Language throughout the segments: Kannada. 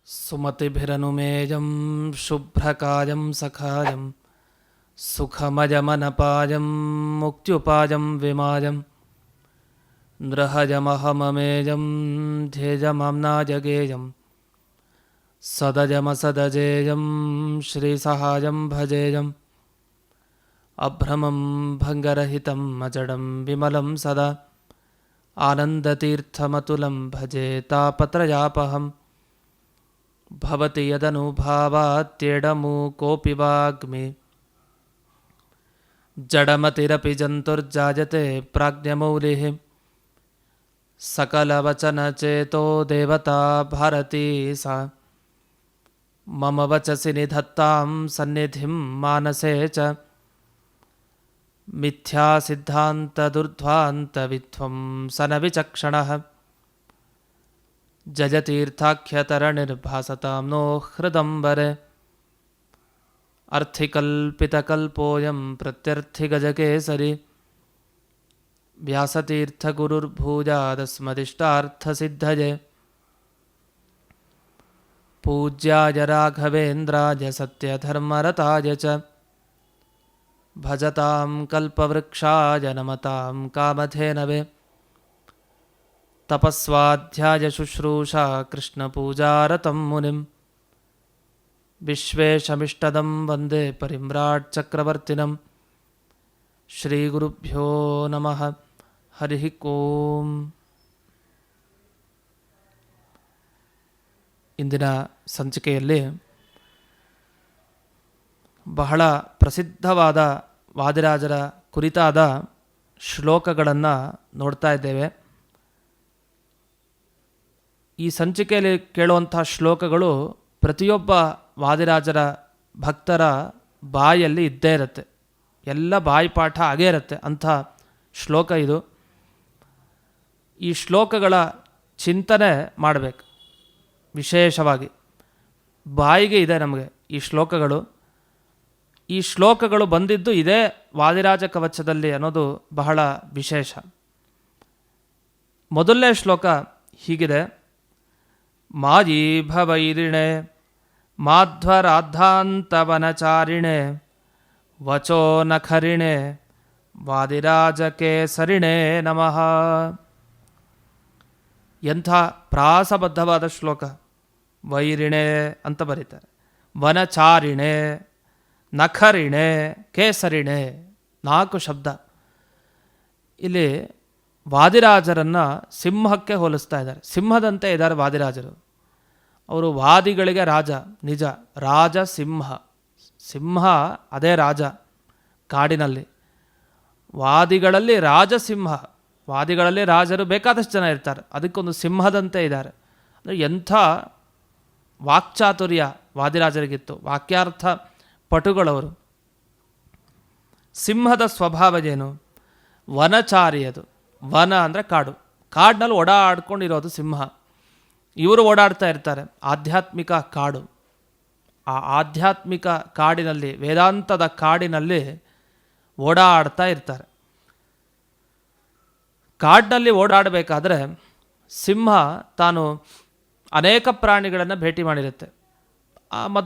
ಸುಮತಿಭಿರನುಮೇಯಂ ಶುಭ್ರಕಾಯಂ ಸಖಾಯಂ ಸುಖಮಯಮನಪಾಯಂ ಮುಕ್ತ್ಯುಪಾಯಂ ವಿಮಾಯಂ ನೃಹಯಮಹಮಮೇಯಂ ಧ್ಯೇಯಮಾಮ್ನಾಯಗೇಯಂ ಸದಯಮಸದಜೇಯಂ ಶ್ರೀಸಹಾಯಂ ಭಜೇಯಂ ಅಭ್ರಮಂ ಭಂಗರಹಿತಂ ಅಜಡಂ ವಿಮಲಂ ಸದಾ ಆನಂದತೀರ್ಥಮತುಲಂ ಭಜೆ ತಾಪತ್ರಯಾಪಹಂ ಭವತಿ ಯದನುಭಾವಾತ್ಯೇಡಮೂಕೋಪಿ ವಾಗ್ಮಿ ಜಡಮತಿರಪಿ ಜಂತುರ್ಜಾಯತೆ ಪ್ರಾಜ್ಞಮೌಲಿಃ ಸಕಲವಚನಚೇತೋ ದೇವತಾ ಭಾರತೀ ಸಾ ಮಮ ವಚಸಿ ನಿಧತ್ತಾಂ ಸನ್ನಿಧಿಂ ಮಾನಸೇ ಚ ಮಿಥ್ಯಾಸಿದ್ಧಾಂತದುರ್ಧ್ವಾಂತವಿಧ್ವಂಸನ ವಿಚಕ್ಷಣಃ ಜಯತೀರ್ಥಾಖ್ಯತರಣಿರ್ಭಾಸತಾಂ ನೋ ಹೃದಂಬರೆ ಅರ್ಥಿಕಲ್ಪಿತಕಲ್ಪೋಯಂ ಪ್ರತ್ಯರ್ಥಿಗಜಕೇಸರಿ ವ್ಯಾಸತೀರ್ಥಗುರುರ್ಭೂಜಾದಸ್ಮದಿಷ್ಟಾರ್ಥಸಿದ್ಧಯೇ ಪೂಜ್ಯಾಯ ರಾಘವೇಂದ್ರಾಯ ಸತ್ಯಧರ್ಮರತಾಯ ಚ ಭಜತಾಂ ಕಲ್ಪವೃಕ್ಷಾಯ ನಮತಾಂ ಕಾಮಧೇನವೇ ತಪಸ್ವಾಧ್ಯಾಯ ಶುಶ್ರೂಷಾ ಕೃಷ್ಣಪೂಜಾರತಂ ಮುನಿಂ ವಿಶ್ವೇಶಮಿಷ್ಟದಂ ವಂದೇ ಪರಿಮ್ರಾಟ್ ಚಕ್ರವರ್ತಿನಂ ಶ್ರೀಗುರುಭ್ಯೋ ನಮಃ ಹರಿ ಓಂ. ಇಂದಿನ ಸಂಚಿಕೆಯಲ್ಲಿ ಬಹಳ ಪ್ರಸಿದ್ಧವಾದ ವಾದಿರಾಜರ ಕುರಿತಾದ ಶ್ಲೋಕಗಳನ್ನು ನೋಡ್ತಾ ಇದ್ದೇವೆ. ಈ ಸಂಚಿಕೆಯಲ್ಲಿ ಕೇಳುವಂಥ ಶ್ಲೋಕಗಳು ಪ್ರತಿಯೊಬ್ಬ ವಾದಿರಾಜರ ಭಕ್ತರ ಬಾಯಲ್ಲಿ ಇದ್ದೇ ಇರುತ್ತೆ, ಎಲ್ಲ ಬಾಯಿಪಾಠ ಆಗೇ ಇರುತ್ತೆ ಅಂಥ ಶ್ಲೋಕ ಇದು. ಈ ಶ್ಲೋಕಗಳ ಚಿಂತನೆ ಮಾಡಬೇಕು. ವಿಶೇಷವಾಗಿ ಬಾಯಿಗೆ ಇದೆ ನಮಗೆ ಈ ಶ್ಲೋಕಗಳು. ಈ ಶ್ಲೋಕಗಳು ಬಂದಿದ್ದು ಇದೇ ವಾದಿರಾಜ ಕವಚದಲ್ಲಿ ಅನ್ನೋದು ಬಹಳ ವಿಶೇಷ. ಮೊದಲನೇ ಶ್ಲೋಕ ಹೀಗಿದೆ: ಮಾಯೀ ಭವೈರಿಣೆ ಮಾಧ್ವರಾದ್ಧಾಂತವನಚಾರಿಣೆ ವಚೋ ನಖರಿಣೆ ವಾದಿರಾಜಕೇಸರಿಣೆ ನಮಃ. ಎಂಥ ಪ್ರಾಸಬದ್ಧವಾದ ಶ್ಲೋಕ. ವೈರಿಣೆ ಅಂತ ಬರೀತಾರೆ, ವನಚಾರಿಣೆ, ನಖರಿಣೆ, ಕೇಸರಿಣೆ, 4 ಶಬ್ದ. ಇಲ್ಲಿ ವಾದಿರಾಜರನ್ನು ಸಿಂಹಕ್ಕೆ ಹೋಲಿಸ್ತಾ ಇದ್ದಾರೆ. ಸಿಂಹದಂತೆ ಇದ್ದಾರೆ ವಾದಿರಾಜರು. ಅವರು ವಾದಿಗಳಿಗೆ ರಾಜ, ನಿಜ ರಾಜ ಸಿಂಹ. ಸಿಂಹ ಅದೇ ರಾಜ ಕಾಡಿನಲ್ಲಿ. ವಾದಿಗಳಲ್ಲಿ ರಾಜಸಿಂಹ. ವಾದಿಗಳಲ್ಲಿ ರಾಜರು ಬೇಕಾದಷ್ಟು ಜನ ಇರ್ತಾರೆ, ಅದಕ್ಕೊಂದು ಸಿಂಹದಂತೆ ಇದ್ದಾರೆ. ಅಂದರೆ ಎಂಥ ವಾಕ್ಚಾತುರ್ಯ ವಾದಿರಾಜರಿಗಿತ್ತು, ವಾಕ್ಯಾರ್ಥ ಪಟುಗಳವರು. ಸಿಂಹದ ಸ್ವಭಾವ ಏನು? ವನಚಾರಿಯದು. ವನ ಅಂದರೆ ಕಾಡು. ಕಾಡಿನಲ್ಲಿ ಓಡಾಡ್ಕೊಂಡಿರೋದು ಸಿಂಹ. ಇವರು ಓಡಾಡ್ತಾ ಇರ್ತಾರೆ ಆಧ್ಯಾತ್ಮಿಕ ಕಾಡು. ಆ ಆಧ್ಯಾತ್ಮಿಕ ಕಾಡಿನಲ್ಲಿ, ವೇದಾಂತದ ಕಾಡಿನಲ್ಲಿ ಓಡಾಡ್ತಾ ಇರ್ತಾರೆ. ಕಾಡಿನಲ್ಲಿ ಓಡಾಡಬೇಕಾದ್ರೆ ಸಿಂಹ ತಾನು ಅನೇಕ ಪ್ರಾಣಿಗಳನ್ನು ಭೇಟಿ ಮಾಡಿರುತ್ತೆ.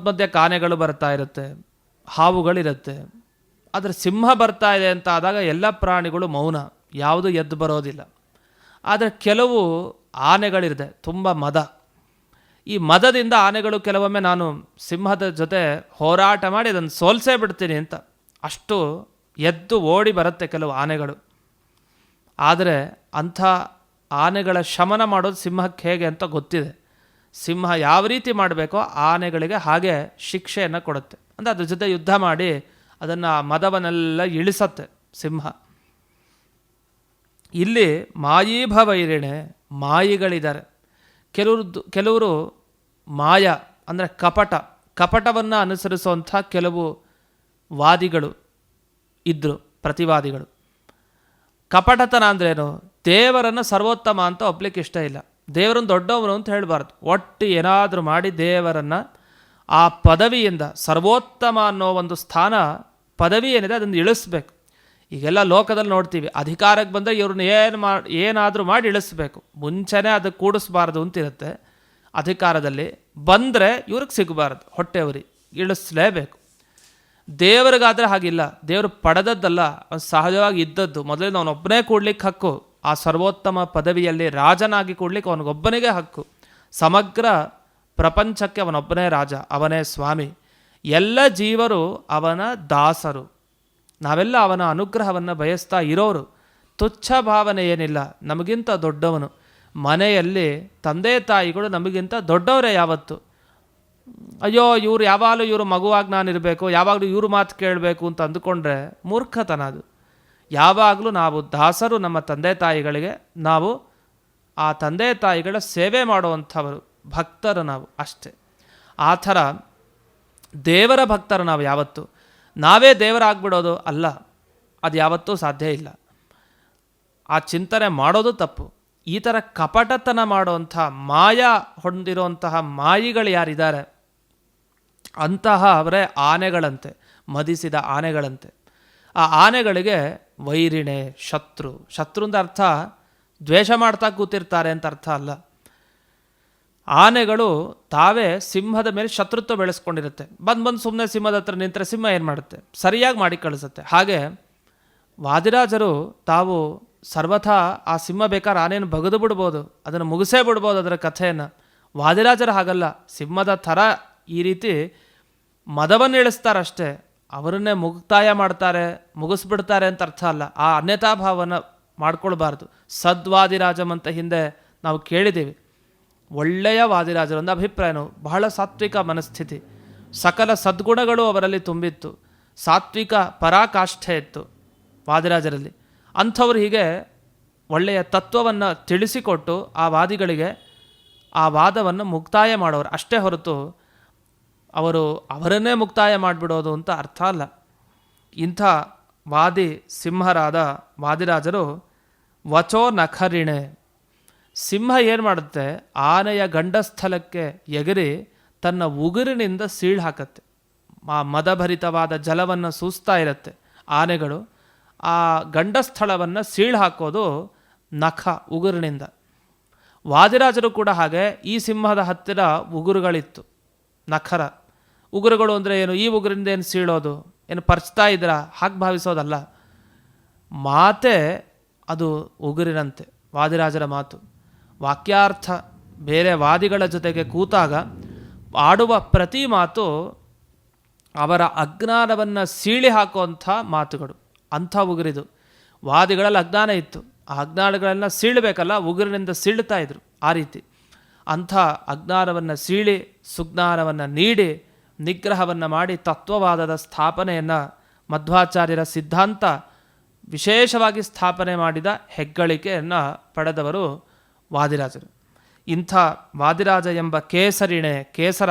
ಮಧ್ಯೆ ಆನೆಗಳು ಬರ್ತಾ ಇರುತ್ತೆ, ಹಾವುಗಳಿರುತ್ತೆ. ಆದರೆ ಸಿಂಹ ಬರ್ತಾ ಇದೆ ಅಂತ ಆದಾಗ ಎಲ್ಲ ಪ್ರಾಣಿಗಳು ಮೌನ, ಯಾವುದು ಎದ್ದು ಬರೋದಿಲ್ಲ. ಆದರೆ ಕೆಲವು ಆನೆಗಳಿದೆ, ತುಂಬ ಮದ. ಈ ಮದದಿಂದ ಆನೆಗಳು ಕೆಲವೊಮ್ಮೆ ನಾನು ಸಿಂಹದ ಜೊತೆ ಹೋರಾಟ ಮಾಡಿ ಅದನ್ನು ಸೋಲ್ಸೇ ಬಿಡ್ತೀನಿ ಅಂತ ಅಷ್ಟು ಎದ್ದು ಓಡಿ ಬರುತ್ತೆ ಕೆಲವು ಆನೆಗಳು. ಆದರೆ ಅಂಥ ಆನೆಗಳ ಶಮನ ಮಾಡೋದು ಸಿಂಹಕ್ಕೆ ಹೇಗೆ ಅಂತ ಗೊತ್ತಿದೆ. ಸಿಂಹ ಯಾವ ರೀತಿ ಮಾಡಬೇಕೋ ಆನೆಗಳಿಗೆ ಹಾಗೆ ಶಿಕ್ಷೆಯನ್ನು ಕೊಡುತ್ತೆ. ಅಂದರೆ ಅದ್ರ ಜೊತೆ ಯುದ್ಧ ಮಾಡಿ ಅದನ್ನು ಮದವನ್ನೆಲ್ಲ ಇಳಿಸತ್ತೆ ಸಿಂಹ. ಇಲ್ಲಿ ಮಾಯೀಭವೈರಿಣೆ, ಮಾಯಿಗಳಿದ್ದಾರೆ. ಕೆಲವರು ಮಾಯ ಅಂದರೆ ಕಪಟವನ್ನು ಅನುಸರಿಸುವಂಥ ಕೆಲವು ವಾದಿಗಳು ಇದ್ದರು, ಪ್ರತಿವಾದಿಗಳು. ಕಪಟತನ ಅಂದ್ರೇನು? ದೇವರನ್ನು ಸರ್ವೋತ್ತಮ ಅಂತ ಒಪ್ಲಿಕ್ಕೆ ಇಷ್ಟ ಇಲ್ಲ, ದೇವರನ್ನು ದೊಡ್ಡವನು ಅಂತ ಹೇಳಬಾರ್ದು. ಒಟ್ಟು ಏನಾದರೂ ಮಾಡಿ ದೇವರನ್ನು ಆ ಪದವಿಯಿಂದ, ಸರ್ವೋತ್ತಮ ಅನ್ನೋ ಒಂದು ಸ್ಥಾನ ಪದವಿ ಏನಿದೆ ಅದನ್ನು ಇಳಿಸ್ಬೇಕು. ಈಗೆಲ್ಲ ಲೋಕದಲ್ಲಿ ನೋಡ್ತೀವಿ, ಅಧಿಕಾರಕ್ಕೆ ಬಂದರೆ ಇವ್ರನ್ನ ಏನಾದರೂ ಮಾಡಿ ಇಳಿಸ್ಬೇಕು, ಮುಂಚೆನೇ ಅದಕ್ಕೆ ಕೂಡಿಸ್ಬಾರ್ದು ಅಂತಿರುತ್ತೆ. ಅಧಿಕಾರದಲ್ಲಿ ಬಂದರೆ ಇವ್ರಿಗೆ ಸಿಗಬಾರ್ದು, ಹೊಟ್ಟೆವರಿ ಇಳಿಸಲೇಬೇಕು. ದೇವರಿಗಾದರೆ ಹಾಗಿಲ್ಲ, ದೇವರು ಪಡೆದದ್ದಲ್ಲ, ಅವನು ಸಹಜವಾಗಿ ಇದ್ದದ್ದು. ಮೊದಲಿಂದ ಅವನೊಬ್ಬನೇ ಕೂಡ್ಲಿಕ್ಕೆ ಹಕ್ಕು, ಆ ಸರ್ವೋತ್ತಮ ಪದವಿಯಲ್ಲಿ ರಾಜನಾಗಿ ಕೂಡ್ಲಿಕ್ಕೆ ಅವನಿಗೊಬ್ಬನಿಗೆ ಹಕ್ಕು. ಸಮಗ್ರ ಪ್ರಪಂಚಕ್ಕೆ ಅವನೊಬ್ಬನೇ ರಾಜ, ಅವನೇ ಸ್ವಾಮಿ. ಎಲ್ಲ ಜೀವರು ಅವನ ದಾಸರು. ನಾವೆಲ್ಲ ಅವನ ಅನುಗ್ರಹವನ್ನು ಬಯಸ್ತಾ ಇರೋರು. ತುಚ್ಛ ಭಾವನೆ ಏನಿಲ್ಲ, ನಮಗಿಂತ ದೊಡ್ಡವನು. ಮನೆಯಲ್ಲಿ ತಂದೆ ತಾಯಿಗಳು ನಮಗಿಂತ ದೊಡ್ಡವರೇ ಯಾವತ್ತು. ಅಯ್ಯೋ ಇವ್ರು ಯಾವಾಗಲೂ ಇವರು ಮಗುವಾಗಿ ನಾನಿರಬೇಕು, ಯಾವಾಗಲೂ ಇವ್ರ ಮಾತು ಕೇಳಬೇಕು ಅಂತ ಅಂದುಕೊಂಡ್ರೆ ಮೂರ್ಖತನ ಅದು. ಯಾವಾಗಲೂ ನಾವು ದಾಸರು ನಮ್ಮ ತಂದೆ ತಾಯಿಗಳಿಗೆ. ನಾವು ಆ ತಂದೆ ತಾಯಿಗಳ ಸೇವೆ ಮಾಡುವಂಥವರು, ಭಕ್ತರು ನಾವು ಅಷ್ಟೇ. ಆ ಥರ ದೇವರ ಭಕ್ತರು ನಾವು ಯಾವತ್ತು. ನಾವೇ ದೇವರಾಗ್ಬಿಡೋದು ಅಲ್ಲ, ಅದು ಯಾವತ್ತೂ ಸಾಧ್ಯ ಇಲ್ಲ. ಆ ಚಿಂತನೆ ಮಾಡೋದು ತಪ್ಪು. ಈ ಥರ ಕಪಟತನ ಮಾಡುವಂಥ ಮಾಯಾ ಹೊಂದಿರುವಂತಹ ಮಾಯಿಗಳು ಯಾರಿದ್ದಾರೆ ಅಂತಹ ಅವರೇ ಆನೆಗಳಂತೆ, ಮದಿಸಿದ ಆನೆಗಳಂತೆ. ಆ ಆನೆಗಳಿಗೆ ವೈರಿಣೆ, ಶತ್ರು. ಶತ್ರು ಅಂತ ಅರ್ಥ ದ್ವೇಷ ಮಾಡ್ತಾ ಕೂತಿರ್ತಾರೆ ಅಂತ ಅರ್ಥ ಅಲ್ಲ. ಆನೆಗಳು ತಾವೇ ಸಿಂಹದ ಮೇಲೆ ಶತ್ರುತ್ವ ಬೆಳೆಸ್ಕೊಂಡಿರುತ್ತೆ. ಬಂದು ಸುಮ್ಮನೆ ಸಿಂಹದ ಹತ್ರ ನಿಂತರೆ ಸಿಂಹ ಏನು ಮಾಡುತ್ತೆ, ಸರಿಯಾಗಿ ಮಾಡಿ ಕಳಿಸುತ್ತೆ. ಹಾಗೆ ವಾದಿರಾಜರು ತಾವು ಸರ್ವಥಾ ಆ ಸಿಂಹ ಬೇಕಾದ್ರೆ ಆನೆಯನ್ನು ಬಗೆದು ಬಿಡ್ಬೋದು, ಅದನ್ನು ಮುಗಿಸೇ ಬಿಡ್ಬೋದು ಅದರ ಕಥೆಯನ್ನು. ವಾದಿರಾಜರು ಹಾಗಲ್ಲ, ಸಿಂಹದ ಥರ ಈ ರೀತಿ ಮದವನ್ನು ಇಳಿಸ್ತಾರಷ್ಟೇ, ಅವರನ್ನೇ ಮುಕ್ತಾಯ ಮಾಡ್ತಾರೆ, ಮುಗಿಸ್ಬಿಡ್ತಾರೆ ಅಂತ ಅರ್ಥ ಅಲ್ಲ. ಆ ಅನ್ಯತಾ ಭಾವನ ಮಾಡ್ಕೊಳ್ಬಾರ್ದು. ಸದ್ವಾದಿರಾಜಂ ಅಂತ ಹಿಂದೆ ನಾವು ಕೇಳಿದ್ದೀವಿ. ಒಳ್ಳೆಯ ವಾದಿರಾಜರು ಒಂದು ಅಭಿಪ್ರಾಯನು, ಬಹಳ ಸಾತ್ವಿಕ ಮನಸ್ಥಿತಿ, ಸಕಲ ಸದ್ಗುಣಗಳು ಅವರಲ್ಲಿ ತುಂಬಿತ್ತು, ಸಾತ್ವಿಕ ಪರಾಕಾಷ್ಠೆ ಇತ್ತು ವಾದಿರಾಜರಲ್ಲಿ. ಅಂಥವ್ರು ಹೀಗೆ ಒಳ್ಳೆಯ ತತ್ವವನ್ನು ತಿಳಿಸಿಕೊಟ್ಟು ಆ ವಾದಿಗಳಿಗೆ ಆ ವಾದವನ್ನು ಮುಕ್ತಾಯ ಮಾಡೋರು ಅಷ್ಟೇ ಹೊರತು ಅವರು ಅವರನ್ನೇ ಮುಕ್ತಾಯ ಮಾಡಿಬಿಡೋದು ಅಂತ ಅರ್ಥ ಅಲ್ಲ. ಇಂಥ ವಾದಿ ಸಿಂಹರಾದ ವಾದಿರಾಜರು ವಚೋ ನಖರಿಣೆ. ಸಿಂಹ ಏನು ಮಾಡುತ್ತೆ, ಆನೆಯ ಗಂಡಸ್ಥಲಕ್ಕೆ ಎಗರಿ ತನ್ನ ಉಗುರಿನಿಂದ ಸೀಳು ಹಾಕತ್ತೆ. ಆ ಮದಭರಿತವಾದ ಜಲವನ್ನು ಸೂಸ್ತಾ ಇರುತ್ತೆ ಆನೆಗಳು. ಆ ಗಂಡಸ್ಥಳವನ್ನು ಸೀಳು ಹಾಕೋದು ನಖ, ಉಗುರಿನಿಂದ. ವಾದಿರಾಜರು ಕೂಡ ಹಾಗೆ ಈ ಸಿಂಹದ ಹತ್ತಿರ ಉಗುರುಗಳಿತ್ತು, ನಖರ. ಉಗುರುಗಳು ಅಂದರೆ ಏನು, ಈ ಉಗುರಿಂದ ಏನು ಸೀಳೋದು, ಏನು ಪರ್ಚ್ತಾ ಇದ್ದೀರಾ ಹಾಗೆ ಭಾವಿಸೋದಲ್ಲ. ಮಾತೆ ಅದು ಉಗುರಿನಂತೆ, ವಾದಿರಾಜರ ಮಾತು. ವಾಕ್ಯಾರ್ಥ ಬೇರೆ ವಾದಿಗಳ ಜೊತೆಗೆ ಕೂತಾಗ ಆಡುವ ಪ್ರತಿ ಮಾತು ಅವರ ಅಜ್ಞಾನವನ್ನು ಸೀಳಿ ಹಾಕುವಂಥ ಮಾತುಗಳು. ಅಂಥ ಉಗುರಿದು. ವಾದಿಗಳಲ್ಲಿ ಅಜ್ಞಾನ ಇತ್ತು, ಆ ಅಜ್ಞಾನಗಳನ್ನ ಸೀಳಬೇಕಲ್ಲ, ಉಗುರಿನಿಂದ ಸೀಳ್ತಾ ಇದ್ರು ಆ ರೀತಿ. ಅಂಥ ಅಜ್ಞಾನವನ್ನು ಸೀಳಿ ಸುಜ್ಞಾನವನ್ನು ನೀಡಿ ನಿಗ್ರಹವನ್ನು ಮಾಡಿ ತತ್ವವಾದದ ಸ್ಥಾಪನೆಯನ್ನು ಮಧ್ವಾಚಾರ್ಯರ ಸಿದ್ಧಾಂತ ವಿಶೇಷವಾಗಿ ಸ್ಥಾಪನೆ ಮಾಡಿದ ಹೆಗ್ಗಳಿಕೆಯನ್ನು ಪಡೆದವರು ವಾದಿರಾಜರು. ಇಂಥ ವಾದಿರಾಜ ಎಂಬ ಕೇಸರಿಣೆ, ಕೇಸರ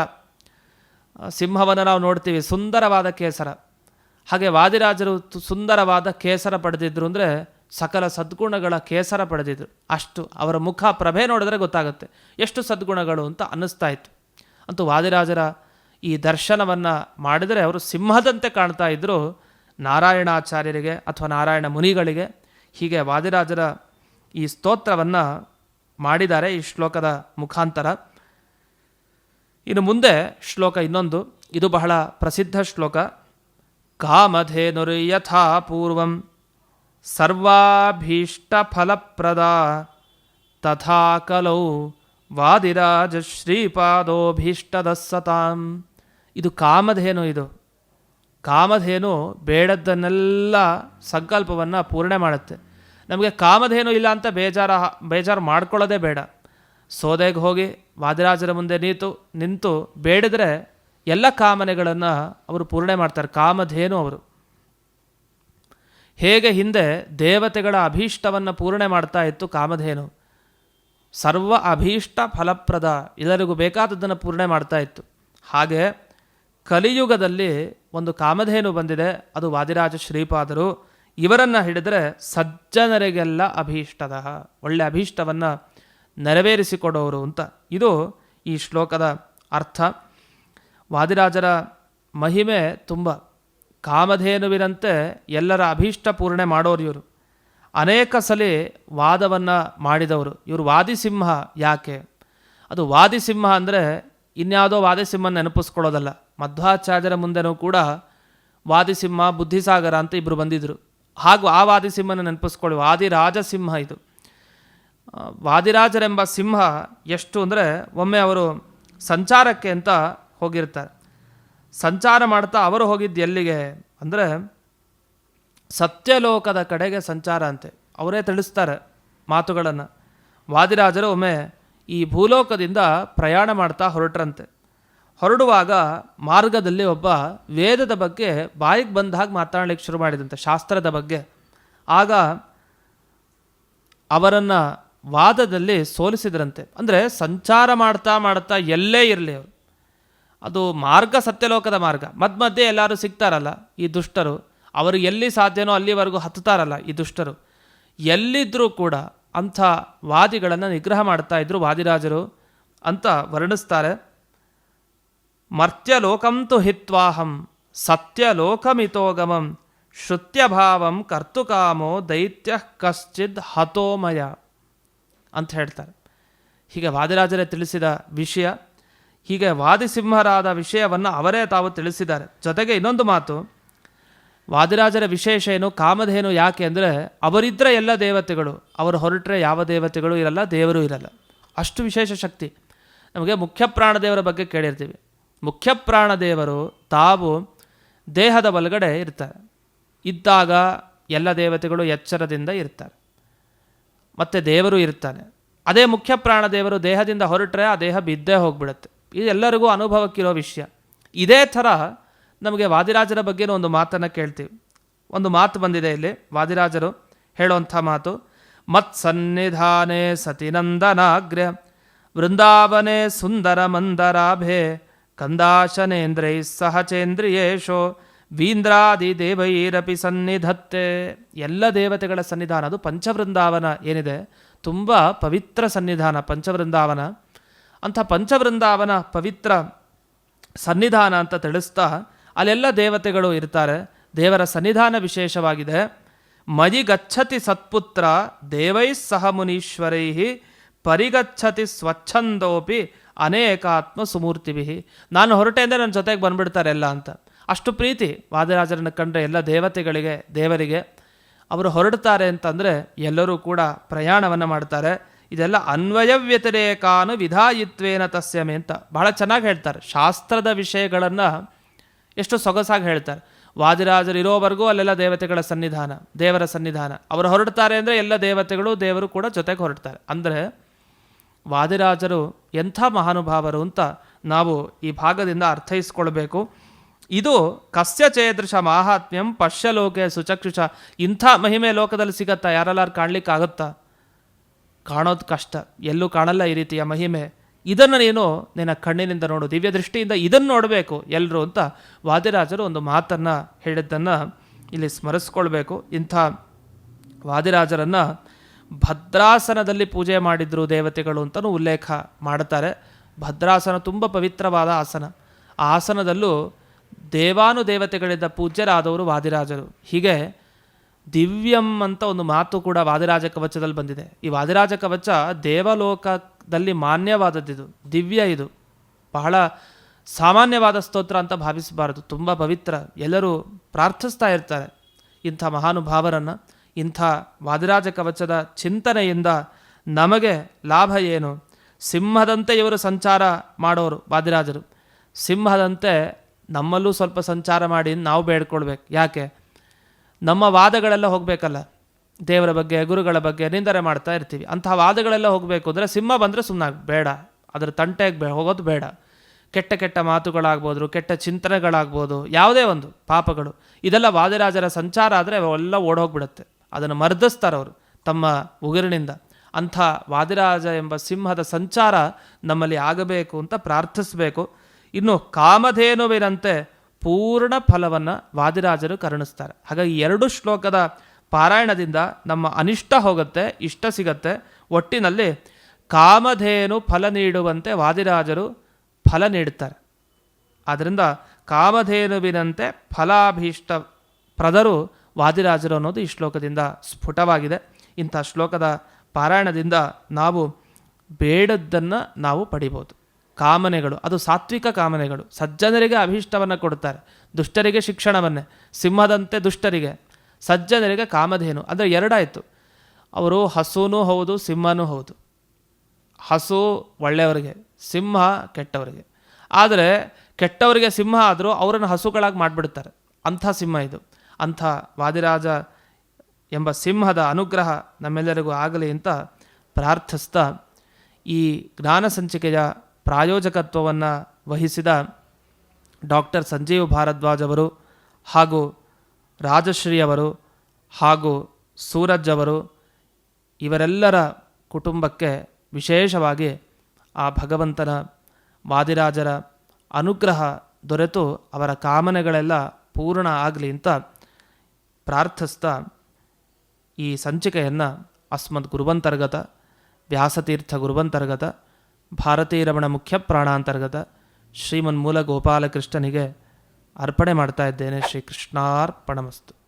ಸಿಂಹವನ್ನು ನಾವು ನೋಡ್ತೀವಿ, ಸುಂದರವಾದ ಕೇಸರ. ಹಾಗೆ ವಾದಿರಾಜರು ಸುಂದರವಾದ ಕೇಸರ ಪಡೆದಿದ್ರು ಅಂದರೆ ಸಕಲ ಸದ್ಗುಣಗಳ ಕೇಸರ ಪಡೆದಿದ್ರು. ಅಷ್ಟು ಅವರ ಮುಖ ಪ್ರಭೆ ನೋಡಿದ್ರೆ ಗೊತ್ತಾಗುತ್ತೆ ಎಷ್ಟು ಸದ್ಗುಣಗಳು ಅಂತ ಅನ್ನಿಸ್ತಾ ಇತ್ತು. ಅಂತೂ ವಾದಿರಾಜರ ಈ ದರ್ಶನವನ್ನು ಮಾಡಿದರೆ ಅವರು ಸಿಂಹದಂತೆ ಕಾಣ್ತಾ ಇದ್ದರು ನಾರಾಯಣಾಚಾರ್ಯರಿಗೆ ಅಥವಾ ನಾರಾಯಣ ಮುನಿಗಳಿಗೆ. ಹೀಗೆ ವಾದಿರಾಜರ ಈ ಸ್ತೋತ್ರವನ್ನು ಮಾಡಿದ್ದಾರೆ ಈ ಶ್ಲೋಕದ ಮುಖಾಂತರ. ಇನ್ನು ಮುಂದೆ ಶ್ಲೋಕ ಇನ್ನೊಂದು, ಇದು ಬಹಳ ಪ್ರಸಿದ್ಧ ಶ್ಲೋಕ. ಕಾಮಧೇನುರ್ ಯಥಾ ಪೂರ್ವಂ ಸರ್ವಾಭೀಷ್ಟ ಫಲಪ್ರದ ತಥಾ ಕಲೌ ವಾದಿರಾಜ ಶ್ರೀಪಾದೋಭೀಷ್ಟದ ಸತಾಂ. ಇದು ಕಾಮಧೇನು. ಇದು ಕಾಮಧೇನು ಬೇಡದ್ದನ್ನೆಲ್ಲ ಸಂಕಲ್ಪವನ್ನು ಪೂರ್ಣೆ ಮಾಡುತ್ತೆ. ನಮಗೆ ಕಾಮಧೇನು ಇಲ್ಲ ಅಂತ ಬೇಜಾರು ಮಾಡ್ಕೊಳ್ಳೋದೇ ಬೇಡ. ಸೋದೆಗೆ ಹೋಗಿ ವಾದಿರಾಜರ ಮುಂದೆ ನಿಂತು ಬೇಡಿದ್ರೆ ಎಲ್ಲ ಕಾಮನೆಗಳನ್ನು ಅವರು ಪೂರ್ಣೆ ಮಾಡ್ತಾರೆ. ಕಾಮಧೇನು ಅವರು. ಹೇಗೆ ಹಿಂದೆ ದೇವತೆಗಳ ಅಭೀಷ್ಟವನ್ನು ಪೂರ್ಣೆ ಮಾಡ್ತಾ ಇತ್ತು ಕಾಮಧೇನು, ಸರ್ವ ಅಭೀಷ್ಟ ಫಲಪ್ರದ, ಎಲ್ಲರಿಗೂ ಬೇಕಾದದ್ದನ್ನು ಪೂರ್ಣೆ ಮಾಡ್ತಾ ಇತ್ತು. ಹಾಗೆ ಕಲಿಯುಗದಲ್ಲಿ ಒಂದು ಕಾಮಧೇನು ಬಂದಿದೆ, ಅದು ವಾದಿರಾಜ ಶ್ರೀಪಾದರು. ಇವರನ್ನು ಹಿಡಿದರೆ ಸಜ್ಜನರಿಗೆಲ್ಲ ಅಭೀಷ್ಟದ, ಒಳ್ಳೆ ಅಭೀಷ್ಟವನ್ನು ನೆರವೇರಿಸಿಕೊಡೋರು ಅಂತ. ಇದು ಈ ಶ್ಲೋಕದ ಅರ್ಥ. ವಾದಿರಾಜರ ಮಹಿಮೆ ತುಂಬ. ಕಾಮಧೇನುವಿನಂತೆ ಎಲ್ಲರ ಅಭೀಷ್ಟ ಪೂರ್ಣೆ ಮಾಡೋರು ಇವರು. ಅನೇಕ ಸಲ ವಾದವನ್ನು ಮಾಡಿದವರು ಇವರು. ವಾದಿಸಿಂಹ ಯಾಕೆ ಅದು ವಾದಿಸಿಂಹ ಅಂದರೆ ಇನ್ಯಾವುದೋ ವಾದಿಸಿಂಹನ ನೆನಪಿಸ್ಕೊಳ್ಳೋದಲ್ಲ. ಮಧ್ವಾಚಾರ್ಯರ ಮುಂದೆನೂ ಕೂಡ ವಾದಿಸಿಂಹ, ಬುದ್ಧಿಸಾಗರ ಅಂತ ಇಬ್ಬರು ಬಂದಿದ್ದರು. ಹಾಗೂ ಆ ವಾದಿಸಿಂಹನ ನೆನಪಿಸ್ಕೊಳ್ಳಿ, ವಾದಿರಾಜಸಿಂಹ ಇದು. ವಾದಿರಾಜರೆಂಬ ಸಿಂಹ ಎಷ್ಟು ಅಂದರೆ, ಒಮ್ಮೆ ಅವರು ಸಂಚಾರಕ್ಕೆ ಅಂತ ಹೋಗಿರ್ತಾರೆ. ಸಂಚಾರ ಮಾಡ್ತಾ ಅವರು ಹೋಗಿದ್ದು ಎಲ್ಲಿಗೆ ಅಂದರೆ ಸತ್ಯಲೋಕದ ಕಡೆಗೆ ಸಂಚಾರ ಅಂತೆ. ಅವರೇ ತಿಳಿಸ್ತಾರೆ ಮಾತುಗಳನ್ನು. ವಾದಿರಾಜರು ಒಮ್ಮೆ ಈ ಭೂಲೋಕದಿಂದ ಪ್ರಯಾಣ ಮಾಡ್ತಾ ಹೊರಟ್ರಂತೆ. ಹೊರಡುವಾಗ ಮಾರ್ಗದಲ್ಲಿ ಒಬ್ಬ ವೇದದ ಬಗ್ಗೆ ಬಾಯಿಗೆ ಬಂದ ಹಾಗೆ ಮಾತಾಡಲಿಕ್ಕೆ ಶುರು ಮಾಡಿದಂತೆ, ಶಾಸ್ತ್ರದ ಬಗ್ಗೆ. ಆಗ ಅವರನ್ನು ವಾದದಲ್ಲಿ ಸೋಲಿಸಿದ್ರಂತೆ. ಅಂದರೆ ಸಂಚಾರ ಮಾಡ್ತಾ ಮಾಡ್ತಾ ಎಲ್ಲೇ ಇರಲಿ ಅವರು, ಅದು ಮಾರ್ಗ ಸತ್ಯಲೋಕದ ಮಾರ್ಗ, ಮಧ್ಯೆ ಎಲ್ಲರೂ ಸಿಗ್ತಾರಲ್ಲ ಈ ದುಷ್ಟರು, ಅವರು ಎಲ್ಲಿ ಸಾಧ್ಯನೋ ಅಲ್ಲಿವರೆಗೂ ಹತ್ತುತ್ತಾರಲ್ಲ ಈ ದುಷ್ಟರು, ಎಲ್ಲಿದ್ದರೂ ಕೂಡ ಅಂಥ ವಾದಿಗಳನ್ನು ನಿಗ್ರಹ ಮಾಡ್ತಾ ಇದ್ರು ವಾದಿರಾಜರು ಅಂತ ವರ್ಣಿಸ್ತಾರೆ. ಮರ್ತ್ಯಲೋಕಂತು ಹಿತ್ವಾಹಂ ಸತ್ಯಲೋಕಮಿತೋಗಮಂ ಶ್ರುತ್ಯಭಾವಂ ಕರ್ತುಕಾಮೋ ದೈತ್ಯ ಕಶ್ಚಿದ್ ಹತೋಮಯ ಅಂತ ಹೇಳ್ತಾರೆ. ಹೀಗೆ ವಾದಿರಾಜರೇ ತಿಳಿಸಿದ ವಿಷಯ. ಹೀಗೆ ವಾದಿಸಿಂಹರಾದ ವಿಷಯವನ್ನು ಅವರೇ ತಾವು ತಿಳಿಸಿದ್ದಾರೆ. ಜೊತೆಗೆ ಇನ್ನೊಂದು ಮಾತು, ವಾದಿರಾಜರ ವಿಶೇಷ ಏನು, ಕಾಮಧೇನು ಯಾಕೆ ಅಂದರೆ ಅವರಿದ್ದರೆ ಎಲ್ಲ ದೇವತೆಗಳು, ಅವರು ಹೊರಟ್ರೆ ಯಾವ ದೇವತೆಗಳು ಇರಲ್ಲ, ದೇವರು ಇರಲ್ಲ, ಅಷ್ಟು ವಿಶೇಷ ಶಕ್ತಿ. ನಮಗೆ ಮುಖ್ಯ ಪ್ರಾಣದೇವರ ಬಗ್ಗೆ ಕೇಳಿರ್ತೀವಿ. ಮುಖ್ಯ ಪ್ರಾಣದೇವರು ತಾವು ದೇಹದ ಒಳಗಡೆ ಇರ್ತಾರೆ. ಇದ್ದಾಗ ಎಲ್ಲ ದೇವತೆಗಳು ಎಚ್ಚರದಿಂದ ಇರ್ತಾರೆ, ಮತ್ತು ದೇವರು ಇರ್ತಾನೆ. ಅದೇ ಮುಖ್ಯ ಪ್ರಾಣದೇವರು ದೇಹದಿಂದ ಹೊರಟ್ರೆ ಆ ದೇಹ ಬಿದ್ದೇ ಹೋಗ್ಬಿಡುತ್ತೆ. ಇದು ಎಲ್ಲರಿಗೂ ಅನುಭವಕ್ಕಿರೋ ವಿಷಯ. ಇದೇ ಥರ ನಮಗೆ ವಾದಿರಾಜರ ಬಗ್ಗೆನೂ ಒಂದು ಮಾತನ್ನು ಕೇಳ್ತೀವಿ. ಒಂದು ಮಾತು ಬಂದಿದೆ ಇಲ್ಲಿ, ವಾದಿರಾಜರು ಹೇಳುವಂಥ ಮಾತು. ಮತ್ಸನ್ನಿಧಾನೇ ಸತಿನಂದನಾಗ್ರ್ಯ ವೃಂದಾವನೆ ಸುಂದರ ಮಂದರಾಭೆ ಕಂದಾಶನೇಂದ್ರೈ ಸಹಚೇಂದ್ರಿಯೇಶೋ ವೀಂದ್ರಾದಿ ದೇವೈರಪಿ ಸನ್ನಿಧತ್ತೆ. ಎಲ್ಲ ದೇವತೆಗಳ ಸನ್ನಿಧಾನ, ಅದು ಪಂಚವೃಂದಾವನ ಏನಿದೆ ತುಂಬ ಪವಿತ್ರ ಸನ್ನಿಧಾನ ಪಂಚವೃಂದಾವನ. ಅಂಥ ಪಂಚವೃಂದಾವನ ಪವಿತ್ರ ಸನ್ನಿಧಾನ ಅಂತ ತಿಳಿಸ್ತಾ ಅಲ್ಲೆಲ್ಲ ದೇವತೆಗಳು ಇರ್ತಾರೆ. ದೇವರ ಸನ್ನಿಧಾನ ವಿಶೇಷವಾಗಿದೆ. ಮಯಿ ಗಚ್ಚತಿ ಸತ್ಪುತ್ರ ದೇವೈ ಸಹ ಮುನೀಶ್ವರೈ ಪರಿಗಚ್ಚತಿ ಸ್ವಚ್ಛಂದೋಪಿ ಅನೇಕಾತ್ಮ ಸುಮೂರ್ತಿಭಿ. ನಾನು ಹೊರಟೆ ಅಂದರೆ ನನ್ನ ಜೊತೆಗೆ ಬಂದುಬಿಡ್ತಾರೆ ಎಲ್ಲ ಅಂತ. ಅಷ್ಟು ಪ್ರೀತಿ ವಾದಿರಾಜರನ್ನು ಕಂಡ್ರೆ ಎಲ್ಲ ದೇವತೆಗಳಿಗೆ, ದೇವರಿಗೆ. ಅವರು ಹೊರಡ್ತಾರೆ ಅಂತಂದರೆ ಎಲ್ಲರೂ ಕೂಡ ಪ್ರಯಾಣವನ್ನು ಮಾಡ್ತಾರೆ. ಇದೆಲ್ಲ ಅನ್ವಯ ವ್ಯತಿರೇಕಾನು ವಿಧಾಯಿತ್ವೇನ ತಸ್ಯಮೆ ಅಂತ ಬಹಳ ಚೆನ್ನಾಗಿ ಹೇಳ್ತಾರೆ. ಶಾಸ್ತ್ರದ ವಿಷಯಗಳನ್ನು ಎಷ್ಟು ಸೊಗಸಾಗಿ ಹೇಳ್ತಾರೆ. ವಾದಿರಾಜರು ಇರೋವರೆಗೂ ಅಲ್ಲೆಲ್ಲ ದೇವತೆಗಳ ಸನ್ನಿಧಾನ, ದೇವರ ಸನ್ನಿಧಾನ. ಅವರು ಹೊರಡ್ತಾರೆ ಅಂದರೆ ಎಲ್ಲ ದೇವತೆಗಳು, ದೇವರು ಕೂಡ ಜೊತೆಗೆ ಹೊರಡ್ತಾರೆ. ಅಂದರೆ ವಾದಿರಾಜರು ಎಂಥ ಮಹಾನುಭಾವರು ಅಂತ ನಾವು ಈ ಭಾಗದಿಂದ ಅರ್ಥೈಸ್ಕೊಳ್ಬೇಕು. ಇದು ಕಸ್ಯ ಚೇದೃಶ ಮಾಹಾತ್ಮ್ಯಂ ಪಶ್ಯಲೋಕೆ ಸುಚಕ್ಷುಷ. ಇಂಥ ಮಹಿಮೆ ಲೋಕದಲ್ಲಿ ಸಿಗತ್ತಾ? ಯಾರೆಲ್ಲಾರು ಕಾಣಲಿಕ್ಕಾಗುತ್ತಾ? ಕಾಣೋದು ಕಷ್ಟ, ಎಲ್ಲೂ ಕಾಣಲ್ಲ ಈ ರೀತಿಯ ಮಹಿಮೆ. ಇದನ್ನು ನೀನು ನಿನ್ನ ಕಣ್ಣಿನಿಂದ ನೋಡು, ದಿವ್ಯ ದೃಷ್ಟಿಯಿಂದ ಇದನ್ನು ನೋಡಬೇಕು ಎಲ್ಲರೂ ಅಂತ ವಾದಿರಾಜರು ಒಂದು ಮಾತನ್ನು ಹೇಳಿದ್ದನ್ನು ಇಲ್ಲಿ ಸ್ಮರಿಸ್ಕೊಳ್ಬೇಕು. ಇಂಥ ವಾದಿರಾಜರನ್ನು ಭದ್ರಾಸನದಲ್ಲಿ ಪೂಜೆ ಮಾಡಿದ್ರು ದೇವತೆಗಳು ಅಂತಲೂ ಉಲ್ಲೇಖ ಮಾಡುತ್ತಾರೆ. ಭದ್ರಾಸನ ತುಂಬ ಪವಿತ್ರವಾದ ಆಸನ. ಆ ಆಸನದಲ್ಲೂ ದೇವಾನುದೇವತೆಗಳಿಂದ ಪೂಜ್ಯರಾದವರು ವಾದಿರಾಜರು. ಹೀಗೆ ದಿವ್ಯಂ ಅಂತ ಒಂದು ಮಾತು ಕೂಡ ವಾದಿರಾಜ ಕವಚದಲ್ಲಿ ಬಂದಿದೆ. ಈ ವಾದಿರಾಜ ಕವಚ ದೇವಲೋಕದಲ್ಲಿ ಮಾನ್ಯವಾದದ್ದಿದು, ದಿವ್ಯ. ಇದು ಬಹಳ ಸಾಮಾನ್ಯವಾದ ಸ್ತೋತ್ರ ಅಂತ ಭಾವಿಸಬಾರದು, ತುಂಬ ಪವಿತ್ರ. ಎಲ್ಲರೂ ಪ್ರಾರ್ಥಿಸ್ತಾ ಇರ್ತಾರೆ ಇಂಥ ಮಹಾನುಭಾವರನ್ನು. ಇಂಥ ವಾದಿರಾಜ ಕವಚದ ಚಿಂತನೆಯಿಂದ ನಮಗೆ ಲಾಭ ಏನು? ಸಿಂಹದಂತೆ ಇವರು ಸಂಚಾರ ಮಾಡೋರು ವಾದಿರಾಜರು. ಸಿಂಹದಂತೆ ನಮ್ಮಲ್ಲೂ ಸ್ವಲ್ಪ ಸಂಚಾರ ಮಾಡಿ ನಾವು ಬೇಡ್ಕೊಳ್ಬೇಕು. ಯಾಕೆ? ನಮ್ಮ ವಾದಗಳೆಲ್ಲ ಹೋಗಬೇಕಲ್ಲ, ದೇವರ ಬಗ್ಗೆ ಗುರುಗಳ ಬಗ್ಗೆ ನಿಂದನೆ ಮಾಡ್ತಾ ಇರ್ತೀವಿ. ಅಂಥ ವಾದಗಳೆಲ್ಲ ಹೋಗಬೇಕು ಅಂದರೆ ಸಿಂಹ ಬಂದರೆ ಸುಮ್ಮನೆ ಬೇಡ, ಅದರ ತಂಟೆಗೆ ಹೋಗೋದು ಬೇಡ. ಕೆಟ್ಟ ಕೆಟ್ಟ ಮಾತುಗಳಾಗ್ಬೋದು, ಕೆಟ್ಟ ಚಿಂತನೆಗಳಾಗ್ಬೋದು, ಯಾವುದೇ ಒಂದು ಪಾಪಗಳು, ಇದೆಲ್ಲ ವಾದಿರಾಜರ ಸಂಚಾರ ಆದರೆ ಅವೆಲ್ಲ ಓಡೋಗ್ಬಿಡುತ್ತೆ. ಅದನ್ನು ಮರ್ದಿಸ್ತಾರೆ ಅವರು ತಮ್ಮ ಉಗುರಿನಿಂದ. ಅಂಥ ವಾದಿರಾಜ ಎಂಬ ಸಿಂಹದ ಸಂಚಾರ ನಮ್ಮಲ್ಲಿ ಆಗಬೇಕು ಅಂತ ಪ್ರಾರ್ಥಿಸಬೇಕು. ಇನ್ನು ಕಾಮಧೇನುವಿನಂತೆ ಪೂರ್ಣ ಫಲವನ್ನು ವಾದಿರಾಜರು ಕರುಣಿಸ್ತಾರೆ. ಹಾಗಾಗಿ 2 ಶ್ಲೋಕದ ಪಾರಾಯಣದಿಂದ ನಮ್ಮ ಅನಿಷ್ಟ ಹೋಗುತ್ತೆ, ಇಷ್ಟ ಸಿಗತ್ತೆ. ಒಟ್ಟಿನಲ್ಲಿ ಕಾಮಧೇನು ಫಲ ನೀಡುವಂತೆ ವಾದಿರಾಜರು ಫಲ ನೀಡುತ್ತಾರೆ. ಆದ್ದರಿಂದ ಕಾಮಧೇನುವಿನಂತೆ ಫಲಾಭೀಷ್ಟ ಪ್ರದರು ವಾದಿರಾಜರು ಅನ್ನೋದು ಈ ಶ್ಲೋಕದಿಂದ ಸ್ಫುಟವಾಗಿದೆ. ಇಂಥ ಶ್ಲೋಕದ ಪಾರಾಯಣದಿಂದ ನಾವು ಬೇಡದ್ದನ್ನು ನಾವು ಪಡಿಬೋದು. ಕಾಮನೆಗಳು ಅದು ಸಾತ್ವಿಕ ಕಾಮನೆಗಳು. ಸಜ್ಜನರಿಗೆ ಅಭೀಷ್ಟವನ್ನು ಕೊಡ್ತಾರೆ, ದುಷ್ಟರಿಗೆ ಶಿಕ್ಷಣವನ್ನೇ. ಸಿಂಹದಂತೆ ದುಷ್ಟರಿಗೆ, ಸಜ್ಜನರಿಗೆ ಕಾಮಧೇನು. ಅಂದರೆ ಎರಡಾಯಿತು. ಅವರು ಹಸುನೂ ಹೌದು, ಸಿಂಹನೂ ಹೌದು. ಹಸು ಒಳ್ಳೆಯವರಿಗೆ, ಸಿಂಹ ಕೆಟ್ಟವರಿಗೆ. ಆದರೆ ಕೆಟ್ಟವರಿಗೆ ಸಿಂಹ ಆದರೂ ಅವರನ್ನು ಹಸುಗಳಾಗಿ ಮಾಡಿಬಿಡ್ತಾರೆ. ಅಂಥ ಸಿಂಹ ಇದು. ಅಂಥ ವಾದಿರಾಜ ಎಂಬ ಸಿಂಹದ ಅನುಗ್ರಹ ನಮ್ಮೆಲ್ಲರಿಗೂ ಆಗಲಿ ಅಂತ ಪ್ರಾರ್ಥಿಸ್ತಾ, ಈ ಜ್ಞಾನ ಸಂಚಿಕೆಯ ಪ್ರಾಯೋಜಕತ್ವವನ್ನು ವಹಿಸಿದ ಡಾಕ್ಟರ್ ಸಂಜೀವ್ ಭಾರದ್ವಾಜ್ ಅವರು ಹಾಗೂ ರಾಜಶ್ರೀ ಅವರು ಹಾಗೂ ಸೂರಜ್ ಅವರು, ಇವರೆಲ್ಲರ ಕುಟುಂಬಕ್ಕೆ ವಿಶೇಷವಾಗಿ ಆ ಭಗವಂತನ ವಾದಿರಾಜರ ಅನುಗ್ರಹ ದೊರೆತು ಅವರ ಕಾಮನೆಗಳೆಲ್ಲ ಪೂರ್ಣ ಆಗಲಿ ಅಂತ ಪ್ರಾರ್ಥಿಸ್ತಾ, ಈ ಸಂಚಿಕೆಯನ್ನು ಅಸ್ಮದ್ ಗುರುವಂತರ್ಗತ, ವ್ಯಾಸತೀರ್ಥ ಗುರುವಂತರ್ಗತ, ಭಾರತೀರಮಣ ಮುಖ್ಯ ಪ್ರಾಣಾಂತರ್ಗತ ಶ್ರೀಮನ್ಮೂಲ ಗೋಪಾಲಕೃಷ್ಣನಿಗೆ ಅರ್ಪಣೆ ಮಾಡ್ತಾ ಇದ್ದೇನೆ. ಶ್ರೀಕೃಷ್ಣಾರ್ಪಣಮಸ್ತು.